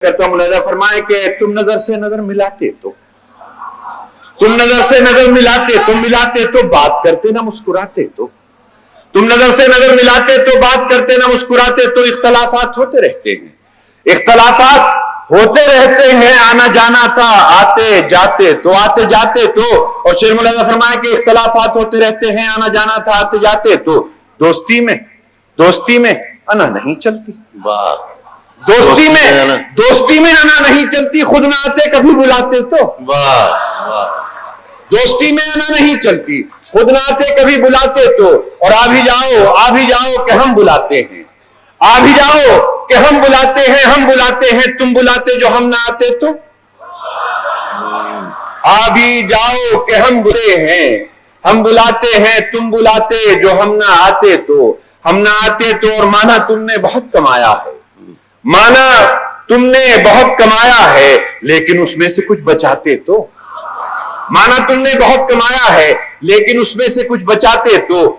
کرتا ہوں ملاحظہ فرمائے کہ تم نظر سے نظر ملاتے تو تم نظر سے نظر ملاتے تو بات کرتے نہ مسکراتے تو تم نظر سے نظر ملاتے تو بات کرتے نہ مسکراتے تو اختلافات ہوتے رہتے ہیں آنا جانا تھا آتے جاتے تو اور شیر ملاحظہ فرمائے کہ اختلافات ہوتے رہتے ہیں آنا جانا تھا آتے جاتے تو دوستی میں انا نہیں چلتی دوستی میں انا نہیں چلتی خود نہ آتے کبھی بلاتے تو دوستی میں انا نہیں چلتی خود نہ آتے کبھی بلاتے تو اور آ بھی جاؤ کہ ہم بلاتے ہیں ہم بلاتے ہیں تم بلاتے جو ہم نہ آتے تو آ بھی جاؤ کہ ہم بلے ہیں ہم بلاتے ہیں تم بلاتے جو ہم نہ آتے تو اور مانا تم نے بہت کمایا ہے لیکن اس میں سے کچھ بچاتے تو